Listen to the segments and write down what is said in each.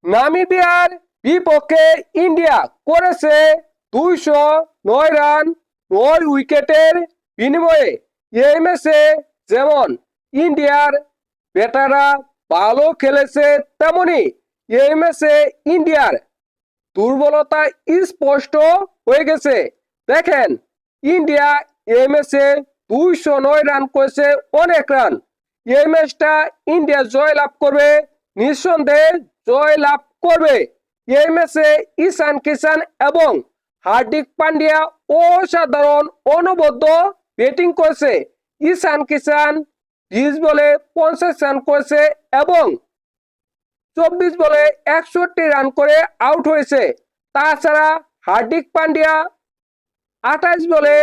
নামিবিয়ার বিপক্ষে ইন্ডিয়া করেছে 209 রান 9 উইকেটের বিনিময়ে। এই ম্যাচে যেমন ইন্ডিয়ার ব্যাটাররা ভালো খেলেছে, তেমনি এই ম্যাচে ইন্ডিয়ার দুর্বলতা স্পষ্ট হয়ে গেছে। দেখেন, ইন্ডিয়া এই ম্যাচে 209 রান করেছে, অনেক রান। এই ম্যাচটা ইন্ডিয়া জয় লাভ করবে, নিঃসন্দেহে জয় লাভ করবে। এই ম্যাচে ঈশান কিষান এবং হার্দিক পান্ডিয়া অসাধারণ অনবদ্য ব্যাটিং করেছে। ঈশান কিষান 20 বলে 50 রান করেছে এবং 24 বলে 61 রান করে আউট হয়েছে। তাছাড়া হার্দিক পান্ডিয়া 28 বলে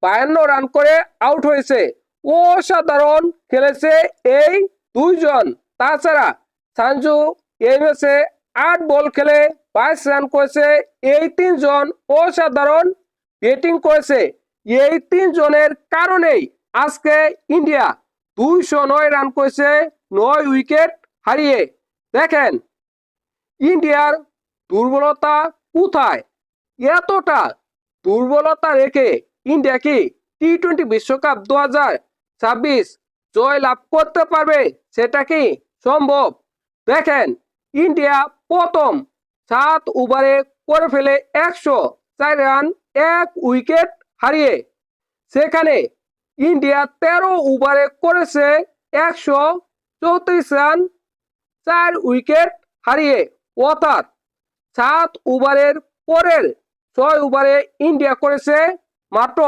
52 রান করে আউট হয়েছে। অসাধারণ খেলেছে এই দুইজন। তাছাড়া সঞ্জু এই ম্যাচে 8 বল খেলে 22 রান করেছে। এই তিনজন অসাধারণ ব্যাটিং করেছে। এই তিনজনের কারণেই আজকে ইন্ডিয়া 209 রান করেছে 9 উইকেট হারিয়ে। দেখেন, ইন্ডিয়ার দুর্বলতা কোথায়? এতটা দুর্বলতা রেখে ইন্ডিয়া কি টি-20 বিশ্বকাপ 2026 জয় লাভ করতে পারবে? সেটা কি সম্ভব? দেখেন, ইন্ডিয়া প্রথম 7 ওভারে করে ফেলে 104 রান 1 উইকেট হারিয়ে। সেখানে ইন্ডিয়া 13 ওভারে করেছে 134 রান 4 উইকেট হারিয়ে। অর্থাৎ 7 ওভারের পরের 6 ওভারে ইন্ডিয়া করেছে মাত্র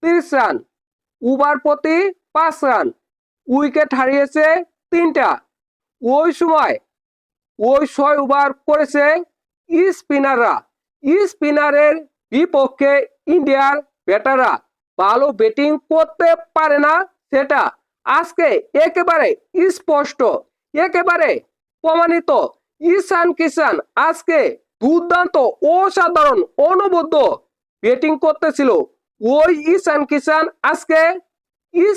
30 রান, ওভার প্রতি 5 রান, উইকেট হারিয়েছে 3টা। ওই সময় ওই 6 ওভার করেছে স্পিনাররা। স্পিনারের বিপক্ষে ইন্ডিয়ার ব্যাটাররা ভালো ব্যাটিং করতে পারে না, সেটা আজকে একেবারে স্পষ্ট, একেবারে প্রমাণিত। ঈশান কিষান আজকে দুর্দান্ত অসাধারণ অনবদ্য ব্যাটিং করতেছিল। ওই ঈশান কিষান আজকে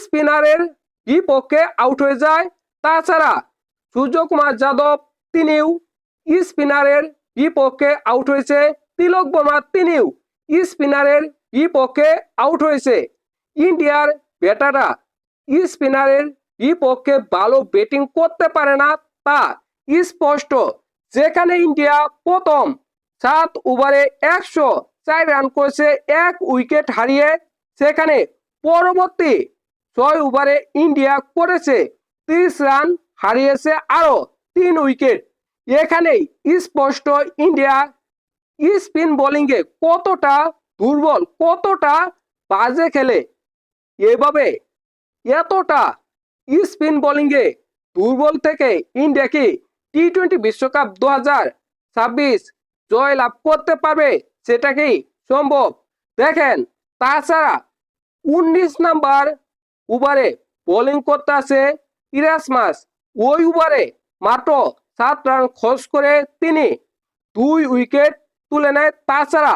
স্পিনারের বিপক্ষে আউট হয়ে যায়। তাছাড়া সূর্যকুমার যাদব তিনিও স্পিনারের বিপক্ষে আউট হয়েছে। তিলক বর্মা তিনিও স্পিনারের বিপক্ষে আউট হয়েছে। ইন্ডিয়ার ব্যাটাররা স্পিনারের বিপক্ষে ভালো ব্যাটিং করতে পারে না, তা স্পষ্ট। যেখানে ইন্ডিয়া প্রথম 7 ওভারে 104 রান করেছে 1 উইকেট হারিয়ে, সেখানে পরবর্তী 6 ওভারে ইন্ডিয়া করেছে 30 রান, হারিয়েছে আরো 3 উইকেট। এখানেই স্পষ্ট ইন্ডিয়া স্পিন বোলিংয়ে কতটা দুর্বল, কতটা বাজে খেলে। এভাবে এতটা স্পিন বোলিংয়ে দুর্বল থেকে ইন্ডিয়া কি টি-20 বিশ্বকাপ 2026 জয় লাভ করতে পারবে? সেটা কি সম্ভব? দেখেন, তাছাড়া 19 নাম্বার ওভারে বোলিং করতে আছে ইরাসমাস। ওই ওভারে মাত্র 7 রান খরচ করে তিনি 2 উইকেট তুলে নেয়। তাছাড়া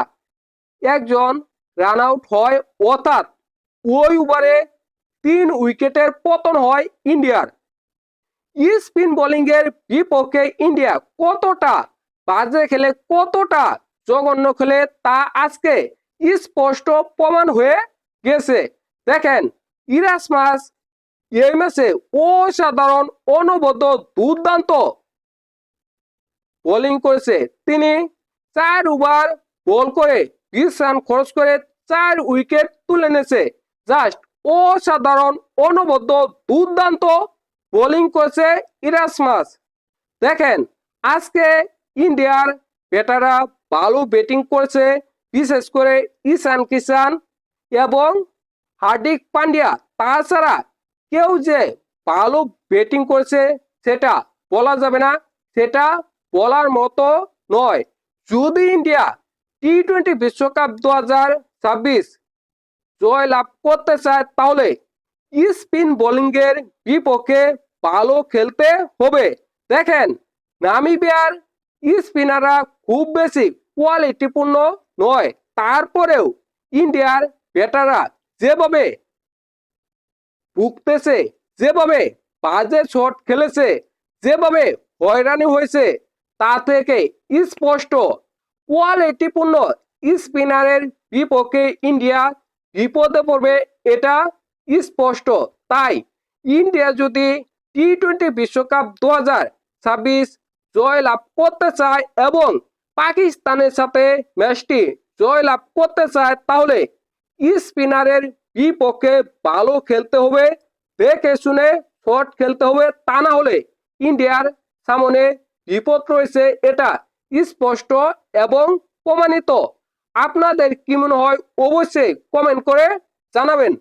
একজন রান আউট হয়, অর্থাৎ ওই ওভারে 3 উইকেটের পতন হয় ইন্ডিয়ার। স্পিন বোলিং এর বিপক্ষে ইন্ডিয়া কতটা বাজে খেলে, কতটা জঘন্য খেলে, তা আজকে স্পষ্ট প্রমাণ হয়ে গেছে। দেখেন, ইরাসমাস এই ম্যাচে অসাধারণ অনবদ্য দুর্দান্ত বোলিং করেছে। তিনি 4 ওভার বল করে 20 রান খরচ করে 4 উইকেট তুলে নিয়েছে। জাস্ট অসাধারণ অনবদ্য দুর্দান্ত বোলিং করেছে ইরাসমাস। দেখেন, আজকে ইন্ডিয়ার ব্যাটাররা ভালো ব্যাটিং করেছে, বিশেষ করে ঈশান কিষান এবং হার্দিক পান্ডিয়া। তাছাড়া কেউ যে ভালো ব্যাটিং করেছে সেটা বলা যাবে না, সেটা বলার মতো নয়। যদি ইন্ডিয়া টি-20 বিশ্বকাপ 2026 জয় লাভ করতে চায়, তাহলে স্পিন বোলিং এর বিপক্ষে ভালো খেলতে হবে। দেখেন, নামিবিয়ার স্পিনাররা খুব বেশি কোয়ালিটিপূর্ণ নয়, তারপরেও ইন্ডিয়ার ব্যাটাররা যেভাবে ভুগতেছে, যেভাবে বাজে শট খেলেছে, যেভাবে হয়রানি হয়েছে, তা থেকে স্পষ্ট কোয়ালিটিপূর্ণ স্পিনারের বিপক্ষে ইন্ডিয়া বিপদে পড়বে, এটা স্পষ্ট। তাই ইন্ডিয়া যদি টি-20 বিশ্বকাপ 2026 জয়লাভ করতে চায় এবং পাকিস্তানের সাথে ম্যাচটি জয়লাভ করতে চায়, তাহলে স্পিনারের বিপক্ষে ভালো খেলতে হবে, দেখে শুনে শট খেলতে হবে। তা না হলে ইন্ডিয়ার সামনে বিপদ রয়েছে, এটা স্পষ্ট এবং প্রমাণিত। আপনাদের কি মনে হয় অবশ্যই কমেন্ট করে জানাবেন।